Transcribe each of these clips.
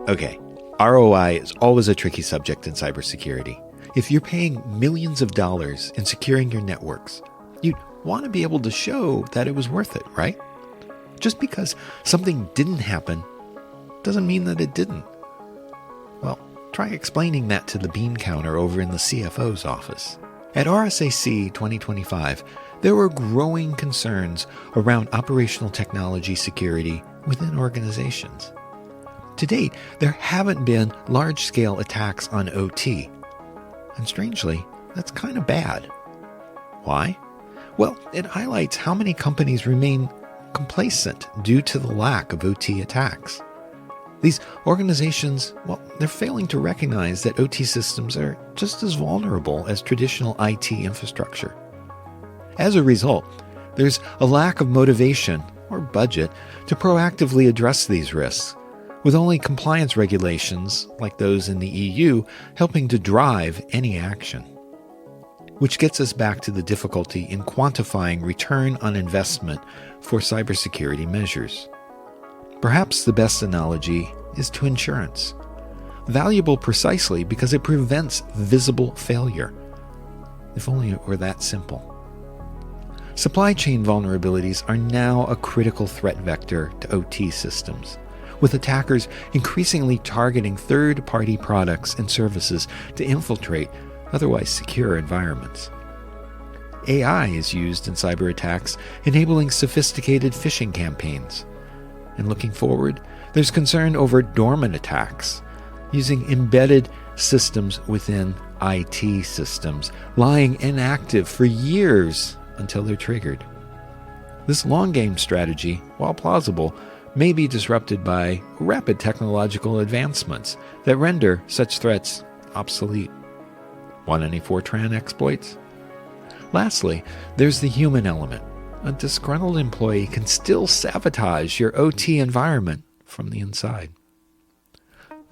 Okay, ROI is always a tricky subject in cybersecurity. If you're paying millions of dollars in securing your networks, you'd want to be able to show that it was worth it, right? Just because something didn't happen doesn't mean that it didn't. Well, try explaining that to the bean counter over in the CFO's office. At RSAC 2025, there were growing concerns around operational technology security within organizations. To date, there haven't been large-scale attacks on OT. And strangely, that's kind of bad. Why? Well, it highlights how many companies remain complacent due to the lack of OT attacks. These organizations, well, they're failing to recognize that OT systems are just as vulnerable as traditional IT infrastructure. As a result, there's a lack of motivation or budget to proactively address these risks, with only compliance regulations, like those in the EU, helping to drive any action. Which gets us back to the difficulty in quantifying return on investment for cybersecurity measures. Perhaps the best analogy is to insurance, valuable precisely because it prevents visible failure. If only it were that simple. Supply chain vulnerabilities are now a critical threat vector to OT systems, with attackers increasingly targeting third-party products and services to infiltrate otherwise secure environments. AI is used in cyber attacks, enabling sophisticated phishing campaigns. And looking forward, there's concern over dormant attacks, using embedded systems within IT systems, lying inactive for years until they're triggered. This long-game strategy, while plausible, may be disrupted by rapid technological advancements that render such threats obsolete. Want any Fortran exploits? Lastly, there's the human element. A disgruntled employee can still sabotage your OT environment from the inside.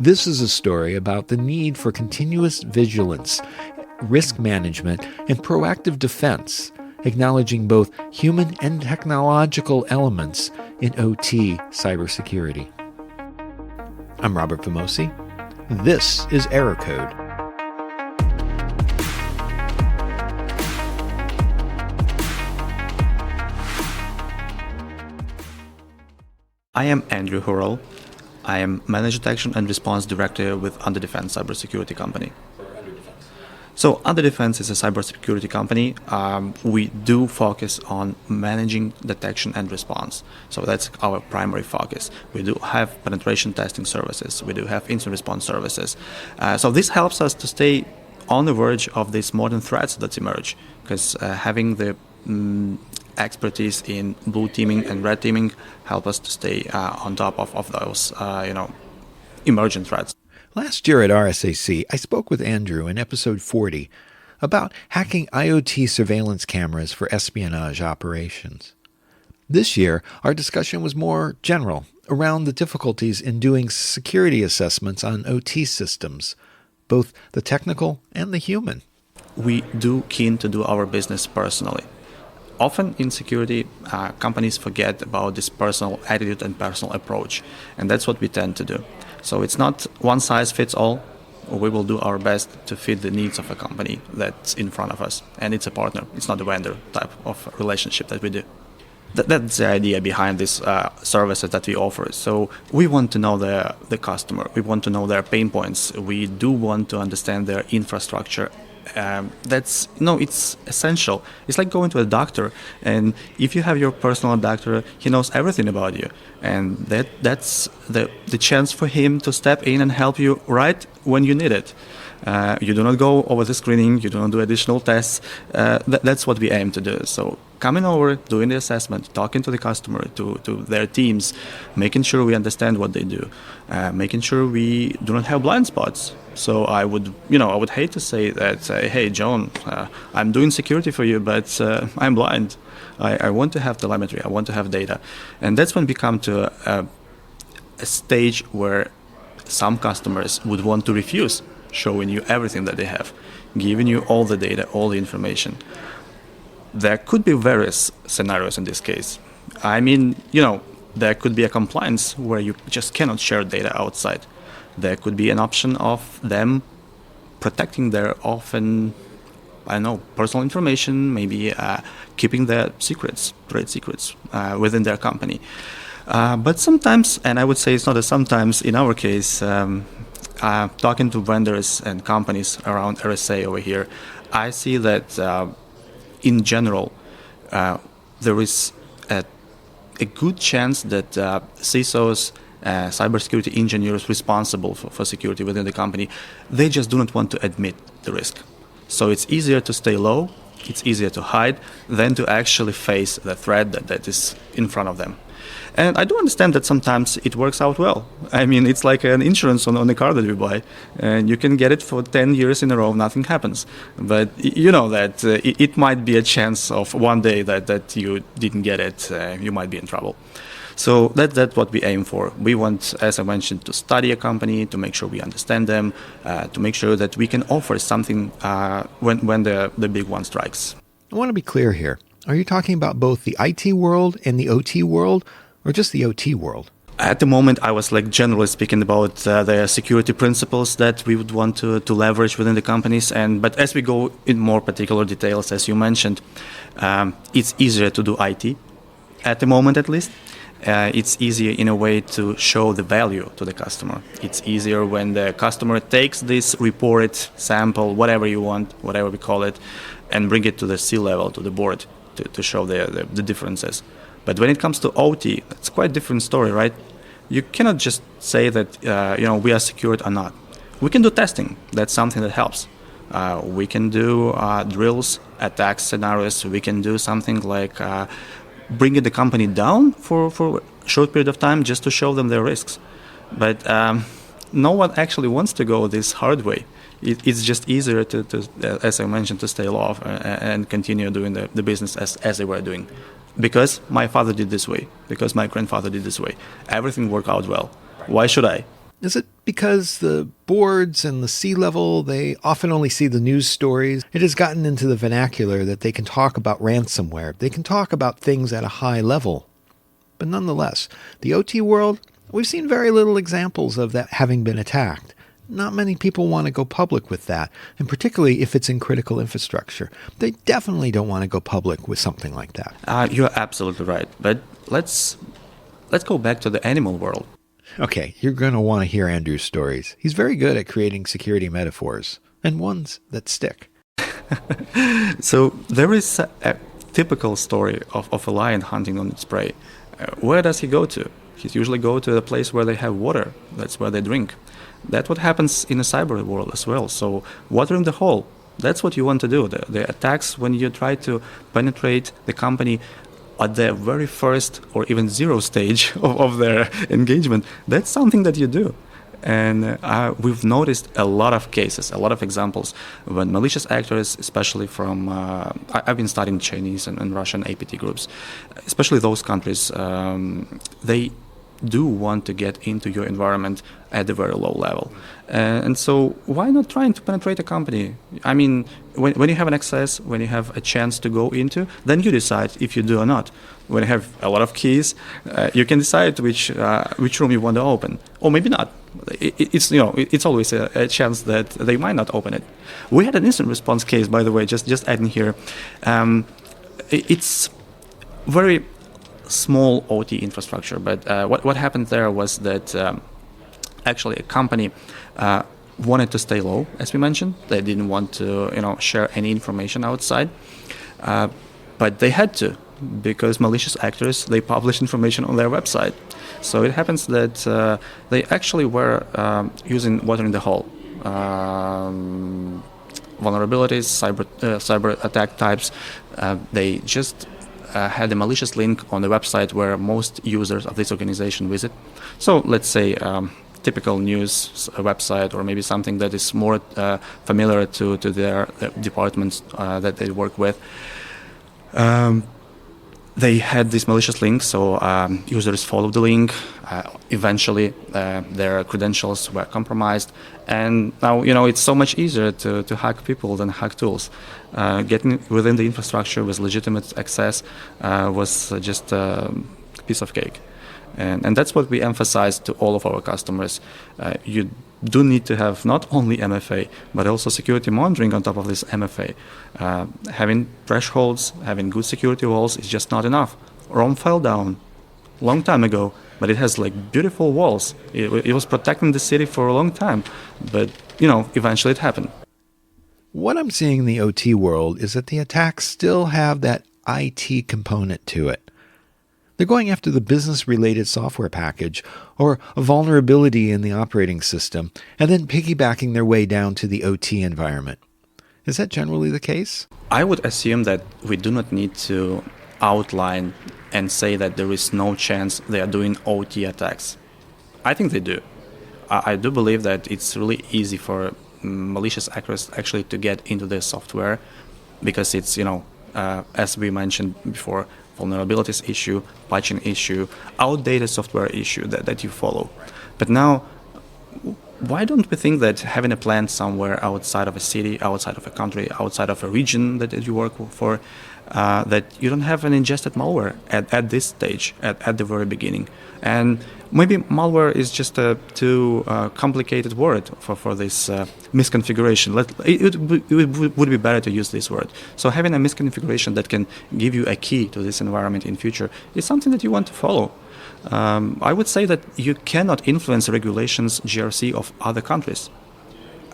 This is a story about the need for continuous vigilance, risk management, and proactive defense, acknowledging both human and technological elements in OT cybersecurity. I'm Robert Vamosi. This is Error Code. I am Andrew Hural. I am Managed Detection and Response Director with UnderDefense cybersecurity company. So UnderDefense is a cybersecurity company. We do focus on managing detection and response. So that's our primary focus. We do have penetration testing services. We do have incident response services. So this helps us to stay on the verge of these modern threats that emerge, because having the expertise in blue teaming and red teaming help us to stay on top of those emergent threats. Last year at RSAC, I spoke with Andrew in episode 40 about hacking IoT surveillance cameras for espionage operations. This year, our discussion was more general, around the difficulties in doing security assessments on OT systems, both the technical and the human. We do keen to do our business personally. Often in security, companies forget about this personal attitude and personal approach, and that's what we tend to do. So it's not one size fits all. We will do our best to fit the needs of a company that's in front of us, and it's a partner. It's not a vendor type of relationship that we do. That's the idea behind this services that we offer. So we want to know the customer. We want to know their pain points. We do want to understand their infrastructure. It's essential. It's like going to a doctor, and if you have your personal doctor, he knows everything about you, and that's the chance for him to step in and help you right when you need it. You do not go over the screening, you do not do additional tests. That's what we aim to do. So coming over, doing the assessment, talking to the customer, to their teams, making sure we understand what they do, making sure we do not have blind spots. So I would hate to say that, hey, John, I'm doing security for you, but I'm blind. I want to have telemetry. I want to have data. And that's when we come to a stage where some customers would want to refuse showing you everything that they have, giving you all the data, all the information. There could be various scenarios in this case. I mean, there could be a compliance where you just cannot share data outside. There could be an option of them protecting their often, personal information, maybe keeping their secrets, trade secrets, within their company. But sometimes, and I would say it's not a sometimes, in our case, talking to vendors and companies around RSA over here, I see that in general, there is a good chance that CISOs, cybersecurity engineers responsible for security within the company, they just do not want to admit the risk. So it's easier to stay low, it's easier to hide than to actually face the threat that is in front of them. And I do understand that sometimes it works out well. I mean, it's like an insurance on a car that you buy, and you can get it for 10 years in a row, nothing happens. But you know that it might be a chance of one day that you didn't get it, you might be in trouble. So that's what we aim for. We want, as I mentioned, to study a company, to make sure we understand them, to make sure that we can offer something when the big one strikes. I want to be clear here. Are you talking about both the IT world and the OT world, or just the OT world? At the moment, I was generally speaking about the security principles that we would want to leverage within the companies. But as we go in more particular details, as you mentioned, it's easier to do IT, at the moment at least. It's easier in a way to show the value to the customer. It's easier when the customer takes this report, sample, whatever you want, whatever we call it, and bring it to the C-level, to the board, to show the differences. But when it comes to OT, it's quite a different story, right? You cannot just say that we are secured or not. We can do testing. That's something that helps. We can do drills, attack scenarios. We can do something like bringing the company down for a short period of time just to show them their risks. But no one actually wants to go this hard way. It's just easier to, as I mentioned, to stay low and continue doing the business as they were doing. Because my father did this way, because my grandfather did this way. Everything worked out well. Why should I? Is it because the boards and the C-level, they often only see the news stories? It has gotten into the vernacular that they can talk about ransomware. They can talk about things at a high level. But nonetheless, the OT world, we've seen very little examples of that having been attacked. Not many people want to go public with that, and particularly if it's in critical infrastructure. They definitely don't want to go public with something like that. You're absolutely right. But let's go back to the animal world. Okay, you're going to want to hear Andrew's stories. He's very good at creating security metaphors, and ones that stick. So there is a typical story of a lion hunting on its prey. Where does he go to? He usually go to a place where they have water. That's where they drink. That's what happens in the cyber world as well. So water in the hole, that's what you want to do. The attacks when you try to penetrate the company at the very first or even zero stage of their engagement, that's something that you do. And we've noticed a lot of cases, a lot of examples when malicious actors, especially from, I've been studying Chinese and Russian APT groups, especially those countries, they do want to get into your environment at a very low level. And so why not trying to penetrate a company? I mean, when you have an access, when you have a chance to go into, then you decide if you do or not. When you have a lot of keys, you can decide which room you want to open, or maybe not. It's always a chance that they might not open it. We had an incident response case, by the way, just adding here. It's very small OT infrastructure, but what happened there was that actually a company wanted to stay low, as we mentioned. They didn't want to share any information outside, but they had to, because malicious actors, they publish information on their website. So it happens that they actually were using water in the hole. Vulnerabilities, cyber attack types, they just had a malicious link on the website where most users of this organization visit. So let's say typical news website, or maybe something that is more familiar to their departments that they work with. they had these malicious links, so users followed the link. Eventually, their credentials were compromised, and now it's so much easier to hack people than hack tools. Getting within the infrastructure with legitimate access was just a piece of cake, and that's what we emphasize to all of our customers. You do need to have not only MFA, but also security monitoring on top of this MFA. Having thresholds, having good security walls is just not enough. Rome fell down long time ago, but it has beautiful walls. It was protecting the city for a long time, but eventually it happened. What I'm seeing in the OT world is that the attacks still have that IT component to it. They're going after the business-related software package or a vulnerability in the operating system and then piggybacking their way down to the OT environment. Is that generally the case? I would assume that we do not need to outline and say that there is no chance they are doing OT attacks. I think they do. I do believe that it's really easy for malicious actors actually to get into their software because it's, as we mentioned before, vulnerabilities issue, patching issue, outdated software issue that you follow. But now, why don't we think that having a plant somewhere outside of a city, outside of a country, outside of a region that you work for, that you don't have an ingested malware at this stage, at the very beginning? And maybe malware is just a too complicated word for this misconfiguration. It would be better to use this word. So having a misconfiguration that can give you a key to this environment in future is something that you want to follow. I would say that you cannot influence regulations, GRC of other countries.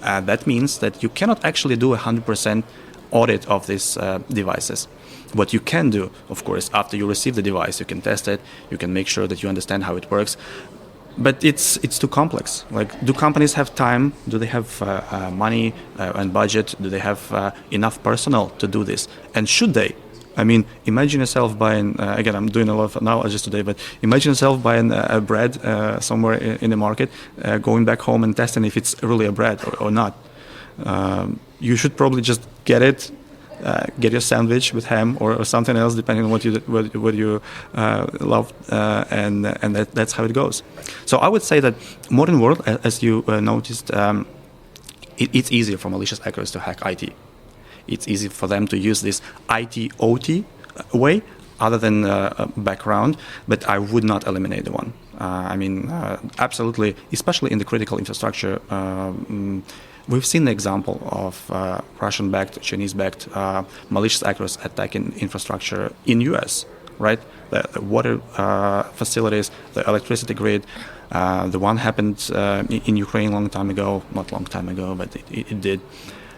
That means that you cannot actually do 100% audit of these devices. What you can do, of course, after you receive the device, you can test it, you can make sure that you understand how it works, but it's too complex. Do companies have time? Do they have money and budget? Do they have enough personnel to do this? And should they? I mean, imagine yourself buying, again, I'm doing a lot of analogies today, but imagine yourself buying a bread somewhere in the market, going back home and testing if it's really a bread or not. You should probably just get it, get your sandwich with ham or something else, depending on what you love, and that's how it goes. So I would say that modern world, as you noticed, it's easier for malicious hackers to hack IT. It's easy for them to use this IT-OT way, other than background, but I would not eliminate the one. Absolutely, especially in the critical infrastructure. We've seen the example of Russian-backed, Chinese-backed malicious actors attacking infrastructure in U.S., right? The water facilities, the electricity grid. The one happened in Ukraine not long time ago, but it did.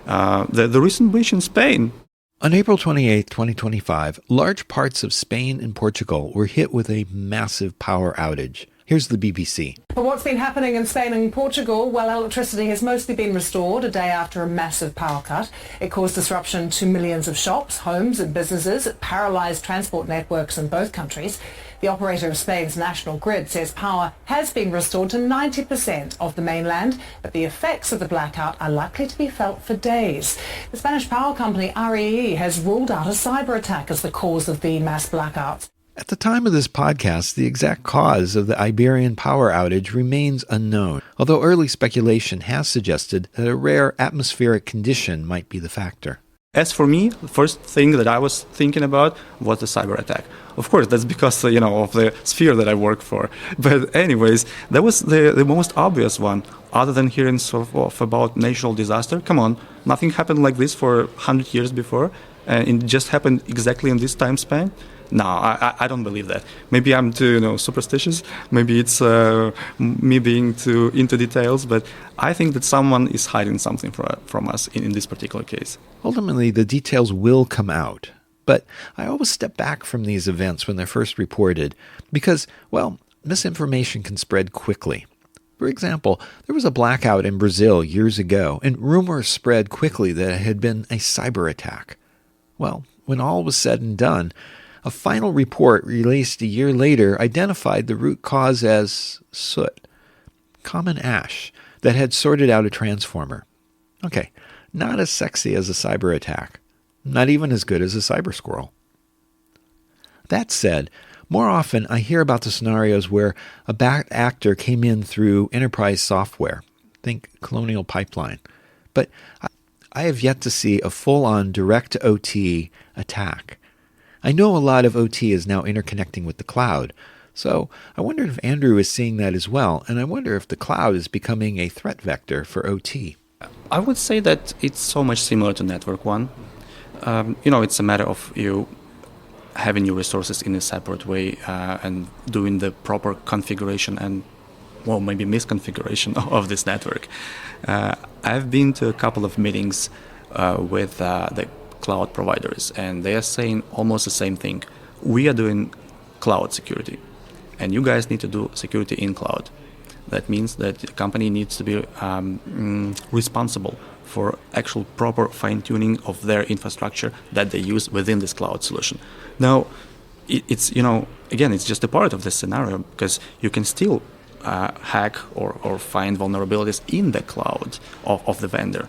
The recent breach in Spain. On April 28, 2025, large parts of Spain and Portugal were hit with a massive power outage. Here's the BBC. But what's been happening in Spain and Portugal? Well, electricity has mostly been restored a day after a massive power cut. It caused disruption to millions of shops, homes and businesses. It paralysed transport networks in both countries. The operator of Spain's national grid says power has been restored to 90% of the mainland, but the effects of the blackout are likely to be felt for days. The Spanish power company REE has ruled out a cyber attack as the cause of the mass blackouts. At the time of this podcast, the exact cause of the Iberian power outage remains unknown, although early speculation has suggested that a rare atmospheric condition might be the factor. As for me, the first thing that I was thinking about was the cyber attack. Of course, that's because, of the sphere that I work for. But anyways, that was the most obvious one. Other than hearing about natural disaster, come on, nothing happened like this for 100 years before, and it just happened exactly in this time span. No, I don't believe that. Maybe I'm too, superstitious. Maybe it's me being too into details. But I think that someone is hiding something from us in this particular case. Ultimately, the details will come out. But I always step back from these events when they're first reported because, misinformation can spread quickly. For example, there was a blackout in Brazil years ago, and rumors spread quickly that it had been a cyber attack. Well, when all was said and done, a final report released a year later identified the root cause as soot, common ash, that had sorted out a transformer. Okay, not as sexy as a cyber attack, not even as good as a cyber squirrel. That said, more often I hear about the scenarios where a bad actor came in through enterprise software. Think Colonial Pipeline. But I have yet to see a full-on direct OT attack. I know a lot of OT is now interconnecting with the cloud, so I wondered if Andrew is seeing that as well, and I wonder if the cloud is becoming a threat vector for OT. I would say that it's so much similar to Network One. It's a matter of you having your resources in a separate way and doing the proper configuration and, well, maybe misconfiguration of this network. I've been to a couple of meetings with the cloud providers, and they are saying almost the same thing. We are doing cloud security, and you guys need to do security in cloud. That means that the company needs to be responsible for actual proper fine-tuning of their infrastructure that they use within this cloud solution. Now, it's just a part of this scenario, because you can still hack or find vulnerabilities in the cloud of the vendor.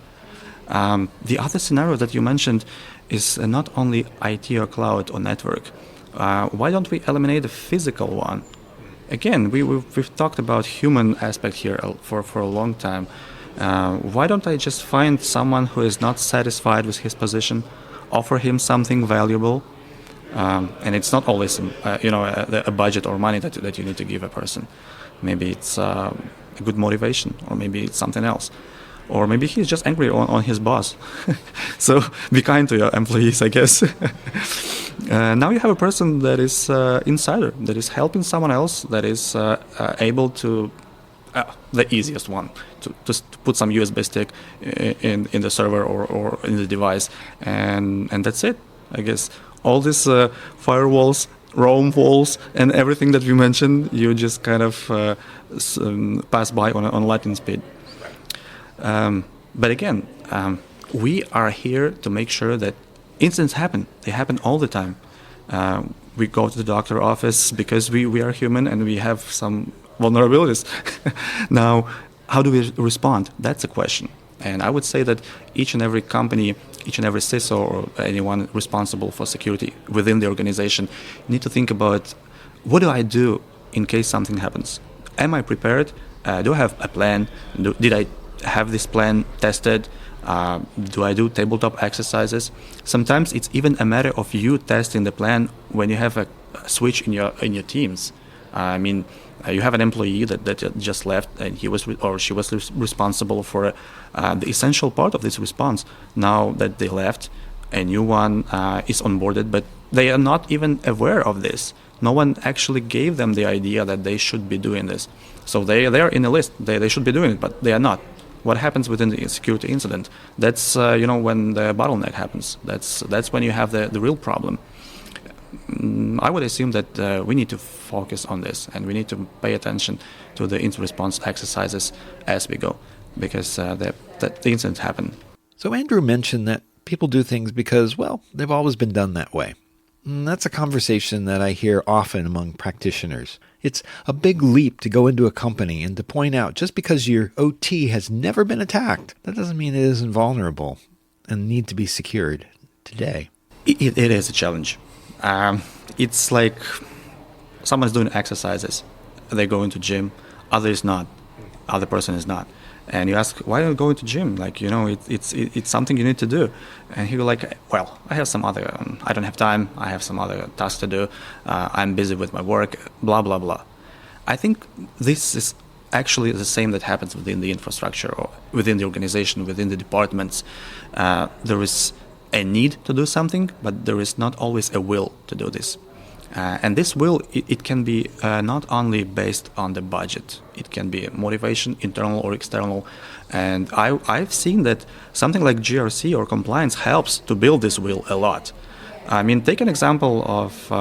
The other scenario that you mentioned is not only IT or cloud or network. Why don't we eliminate the physical one? Again, we've talked about human aspect here for a long time. Why don't I just find someone who is not satisfied with his position, offer him something valuable, and it's not always a budget or money that you need to give a person. Maybe it's a good motivation, or maybe it's something else. Or maybe he's just angry on his boss. So be kind to your employees, I guess. Now you have a person that is insider, that is helping someone else, that is able to, the easiest one, to just put some USB stick in the server or in the device, and that's it, I guess. All these firewalls, roam walls, and everything that we mentioned, you just kind of pass by on lightning speed. But again, we are here to make sure that incidents happen. They happen all the time. We go to the doctor's office because we are human and we have some vulnerabilities. Now, how do we respond? That's a question. And I would say that each and every company, each and every CISO or anyone responsible for security within the organization need to think about, what do I do in case something happens? Am I prepared? Do I have a plan? Did I have this plan tested? Do I do tabletop exercises? Sometimes it's even a matter of you testing the plan when you have a switch in your teams. You have an employee that just left, and she was responsible for the essential part of this response. Now that they left, a new one is onboarded, but they are not even aware of this. No one actually gave them the idea that they should be doing this. So they are in a list. They should be doing it, but they are not. What happens within the security incident? That's when the bottleneck happens. That's when you have the real problem. I would assume that we need to focus on this, and we need to pay attention to the incident response exercises as we go, because the incidents happen. So Andrew mentioned that people do things because, well, they've always been done that way. And that's a conversation that I hear often among practitioners. It's a big leap to go into a company and to point out just because your OT has never been attacked, that doesn't mean it isn't vulnerable and need to be secured today. It is a challenge. It's like someone's doing exercises. They go into gym, others not. Other person is not. And you ask, why are you going to gym? It's something you need to do. And he will well, I have some other, I don't have time. I have some other tasks to do. I'm busy with my work, blah, blah, blah. I think this is actually the same that happens within the infrastructure or within the organization, within the departments. There is a need to do something, but there is not always a will to do this. And this will, it can be not only based on the budget. It can be motivation, internal or external. And I've seen that something like GRC or compliance helps to build this will a lot. Take an example of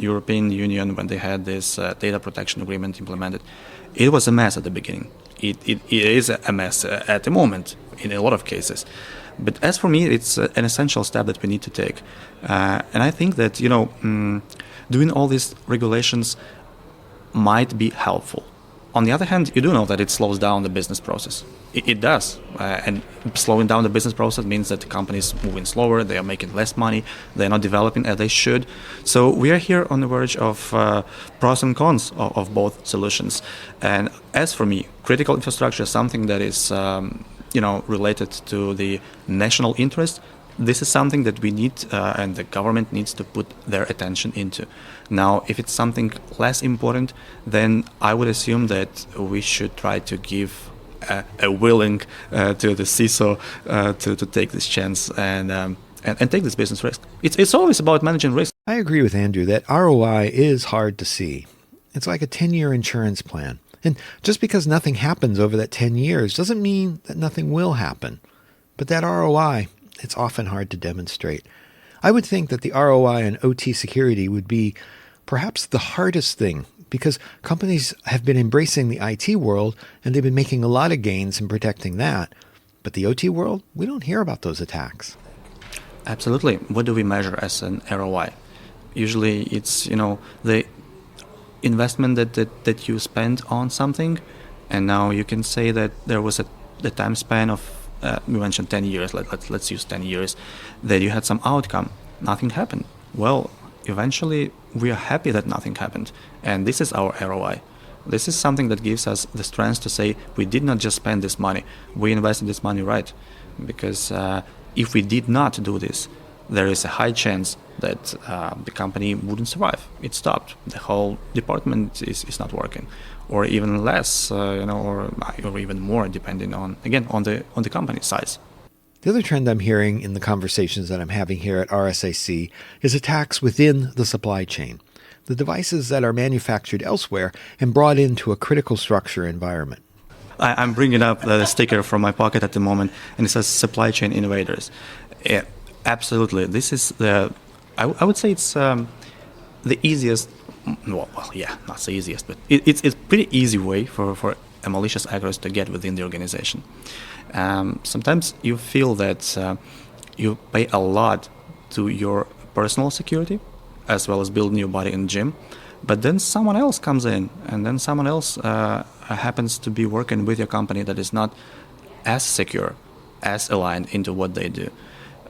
European Union when they had this data protection agreement implemented. It was a mess at the beginning. It is a mess at the moment in a lot of cases. But as for me, it's an essential step that we need to take. And I think that, doing all these regulations might be helpful On the other hand, you do know that it slows down the business process. It does. And slowing down the business process means that the company is moving slower, they are making less money, they're not developing as they should. So we are here on the verge of pros and cons of both solutions. And as for me, critical infrastructure is something that is related to the national interest. This is something that we need and the government needs to put their attention into. Now, if it's something less important, then I would assume that we should try to give a willing to the CISO to take this chance and take this business risk. It's always about managing risk. I agree with Andrew that ROI is hard to see. It's like a 10-year insurance plan. And just because nothing happens over that 10 years doesn't mean that nothing will happen. But that ROI, it's often hard to demonstrate. I would think that the ROI on OT security would be perhaps the hardest thing because companies have been embracing the IT world and they've been making a lot of gains in protecting that. But the OT world, we don't hear about those attacks. Absolutely. What do we measure as an ROI? Usually it's, the investment that you spend on something, and now you can say that there was the time span of we mentioned 10 years, let's use 10 years, that you had some outcome. Nothing happened. Well, eventually we are happy that nothing happened. And this is our ROI. This is something that gives us the strength to say we did not just spend this money, we invested this money right. Because if we did not do this, there is a high chance that the company wouldn't survive. It stopped. The whole department is not working, or even less, or even more, depending on the company size. The other trend I'm hearing in the conversations that I'm having here at RSAC is attacks within the supply chain, the devices that are manufactured elsewhere and brought into a critical structure environment. I'm bringing up the sticker from my pocket at the moment, and it says supply chain invaders. Absolutely. This is I would say it's the easiest, not the easiest, but it's a pretty easy way for a malicious actors to get within the organization. Sometimes you feel that you pay a lot to your personal security, as well as building your body in the gym, but then someone else comes in, and then someone else happens to be working with your company that is not as secure, as aligned into what they do.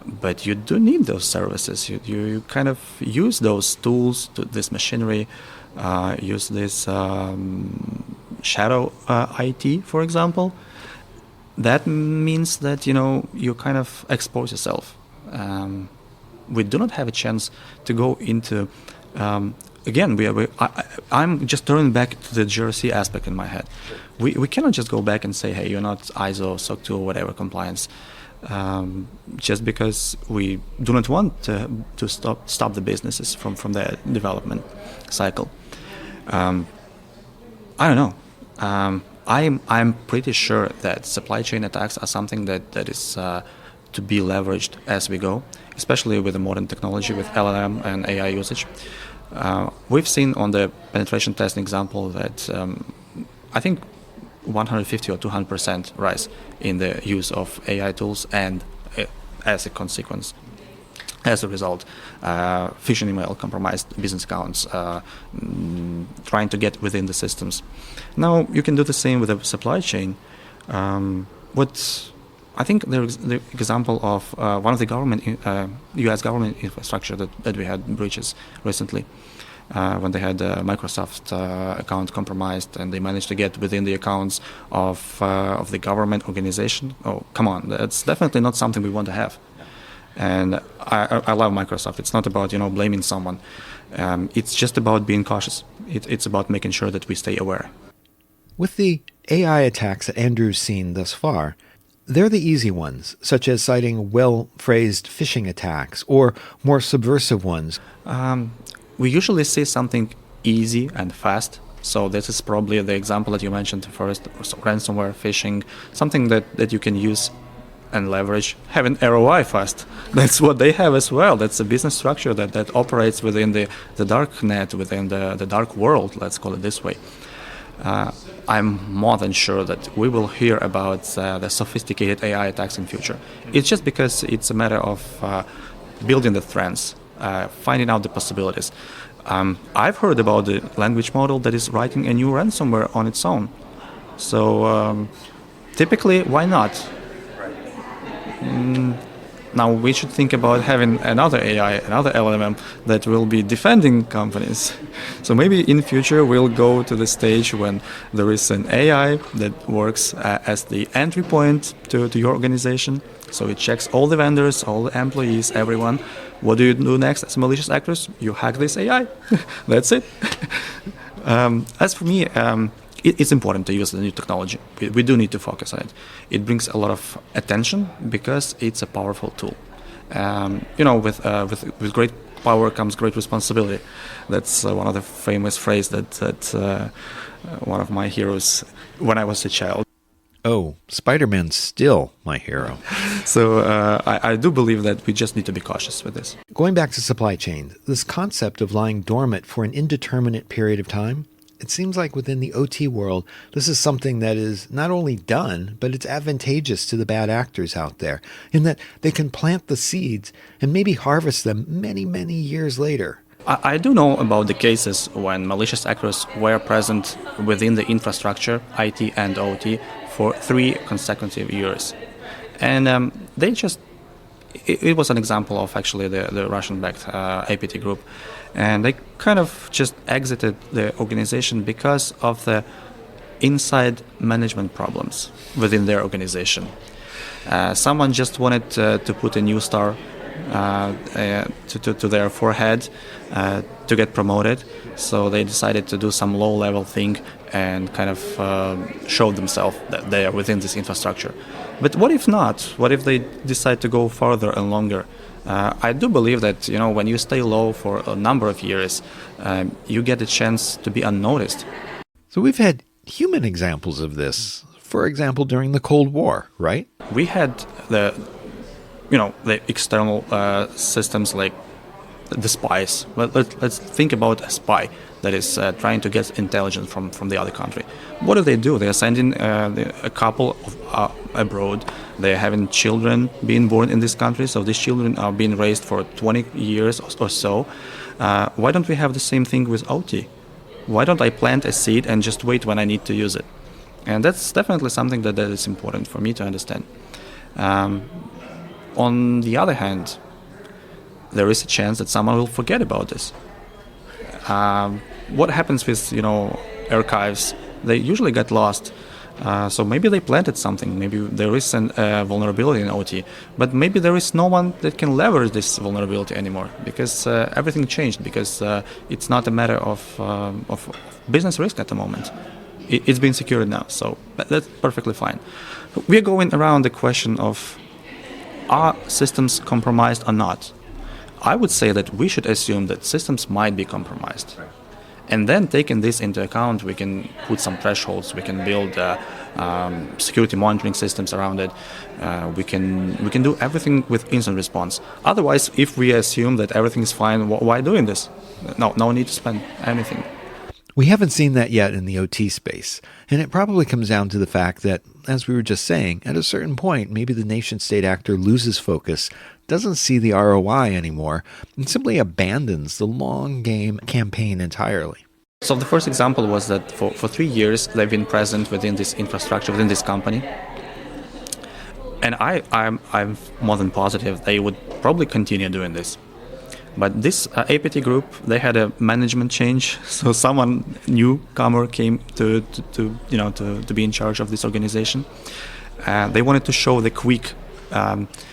But you do need those services. You kind of use those tools, this machinery, use this shadow IT, for example. That means that you kind of expose yourself. We do not have a chance to go into. Again, I'm just turning back to the GRC aspect in my head. We cannot just go back and say, hey, you're not ISO, SOC 2, or whatever compliance. Just because we do not want to stop the businesses from their development cycle. I don't know. I'm pretty sure that supply chain attacks are something that is to be leveraged as we go, especially with the modern technology, with LLM and AI usage. We've seen on the penetration testing example that I think 150 or 200% rise in the use of AI tools, and as a consequence, as a result, phishing email, compromised business accounts, trying to get within the systems. Now you can do the same with the supply chain. What I think the example of one of the U.S. government infrastructure that we had breaches recently. When they had Microsoft account compromised, and they managed to get within the accounts of the government organization. Oh, come on, that's definitely not something we want to have. And I love Microsoft. It's not about blaming someone. It's just about being cautious. It's about making sure that we stay aware. With the AI attacks that Andrew's seen thus far, they're the easy ones, such as citing well-phrased phishing attacks, or more subversive ones. We usually see something easy and fast. So this is probably the example that you mentioned first, ransomware, phishing, something that you can use and leverage, having ROI fast. That's what they have as well. That's a business structure that operates within the dark net, within the dark world, let's call it this way. I'm more than sure that we will hear about the sophisticated AI attacks in future. It's just because it's a matter of building the trends. finding out the possibilities. I've heard about the language model that is writing a new ransomware on its own. So typically, why not? Now we should think about having another AI, another LLM that will be defending companies. So maybe in future we'll go to the stage when there is an AI that works as the entry point to your organization. So it checks all the vendors, all the employees, everyone. What do you do next as malicious actors? You hack this AI. That's it. As for me, it's important to use the new technology. We do need to focus on it. It brings a lot of attention because it's a powerful tool. With great power comes great responsibility. That's one of the famous phrases that one of my heroes when I was a child. Oh, Spider-Man's still my hero. So I do believe that we just need to be cautious with this. Going back to supply chains, this concept of lying dormant for an indeterminate period of time, it seems like within the OT world, this is something that is not only done, but it's advantageous to the bad actors out there, in that they can plant the seeds and maybe harvest them many, many years later. I do know about the cases when malicious actors were present within the infrastructure, IT and OT, for 3 consecutive years. And it was an example of actually the Russian-backed APT group. And they kind of just exited the organization because of the inside management problems within their organization. Someone just wanted to put a new star to their forehead to get promoted, so they decided to do some low-level thing and kind of show themselves that they are within this infrastructure. But what if not? What if they decide to go further and longer? I do believe that when you stay low for a number of years, you get a chance to be unnoticed. So we've had human examples of this. For example, during the Cold War, right? We had the external systems like the spies. Let's think about a spy that is trying to get intelligence from the other country. What do? They are sending a couple abroad. They are having children being born in this country, so these children are being raised for 20 years or so. Why don't we have the same thing with OT? Why don't I plant a seed and just wait when I need to use it? And that's definitely something that is important for me to understand. On the other hand, there is a chance that someone will forget about this. What happens with archives? They usually get lost. So maybe they planted something. Maybe there is a vulnerability in OT, but maybe there is no one that can leverage this vulnerability anymore because everything changed. Because it's not a matter of business risk at the moment. It's been secured now, so that's perfectly fine. We are going around the question of, are systems compromised or not? I would say that we should assume that systems might be compromised. And then taking this into account, we can put some thresholds, we can build security monitoring systems around it, we can do everything with instant response. Otherwise, if we assume that everything is fine, why doing this? No need to spend anything. We haven't seen that yet in the OT space, and it probably comes down to the fact that, as we were just saying, at a certain point, maybe the nation-state actor loses focus, doesn't see the ROI anymore, and simply abandons the long-game campaign entirely. So the first example was that for 3 years, they've been present within this infrastructure, within this company. And I'm more than positive they would probably continue doing this. But this APT group, they had a management change, so someone newcomer came to be in charge of this organization. They wanted to show the quick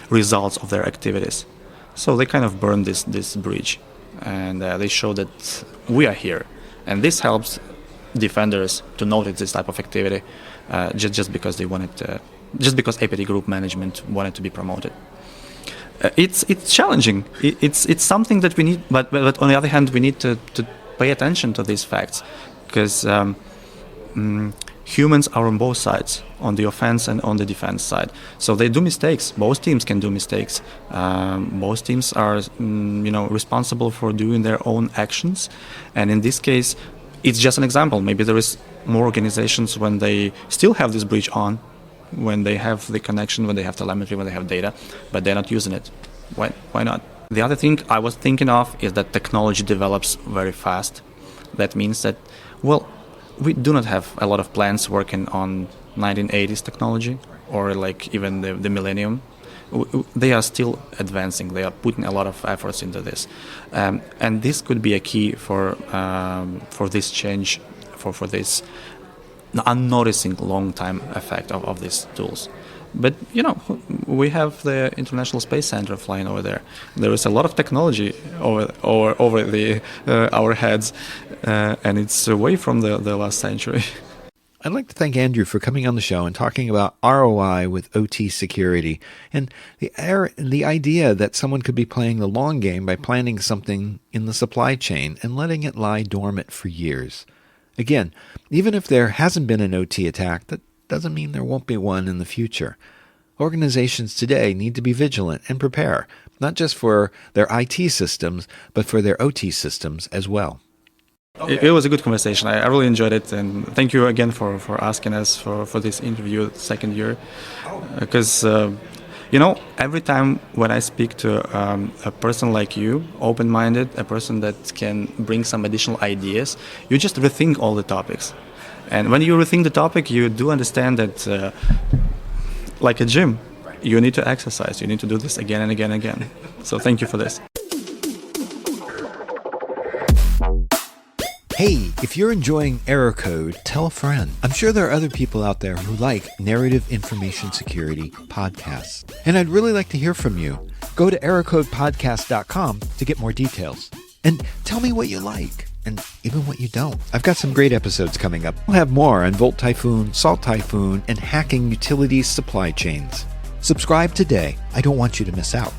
results of their activities, so they kind of burned this bridge, and they show that we are here, and this helps defenders to notice this type of activity, just because they wanted to, just because APT group management wanted to be promoted. It's challenging. It's something that we need, but on the other hand, we need to pay attention to these facts, because humans are on both sides, on the offense and on the defense side. So they do mistakes. Both teams can do mistakes. Both teams are responsible for doing their own actions, and in this case, it's just an example. Maybe there is more organizations when they still have this bridge on, when they have the connection, when they have telemetry, when they have data, but they're not using it. Why not? The other thing I was thinking of is that technology develops very fast. That means that, well, we do not have a lot of plants working on 1980s technology or like even the millennium. They are still advancing. They are putting a lot of efforts into this, and this could be a key for this change, for this unnoticing long-time effect of these tools. But we have the International Space Center flying over there. There is a lot of technology over our heads, and it's away from the last century. I'd like to thank Andrew for coming on the show and talking about ROI with OT security and the idea that someone could be playing the long game by planning something in the supply chain and letting it lie dormant for years. Again, even if there hasn't been an OT attack, that doesn't mean there won't be one in the future. Organizations today need to be vigilant and prepare, not just for their IT systems, but for their OT systems as well. Okay. It was a good conversation. I really enjoyed it, and thank you again for asking us for this interview second year. Because, every time when I speak to a person like you, open-minded, a person that can bring some additional ideas, you just rethink all the topics. And when you rethink the topic, you do understand that, like a gym, you need to exercise. You need to do this again and again and again. So thank you for this. Hey, if you're enjoying Error Code, tell a friend. I'm sure there are other people out there who like narrative information security podcasts. And I'd really like to hear from you. Go to errorcodepodcast.com to get more details. And tell me what you like, and even what you don't. I've got some great episodes coming up. We'll have more on Volt Typhoon, Salt Typhoon, and hacking utilities supply chains. Subscribe today. I don't want you to miss out.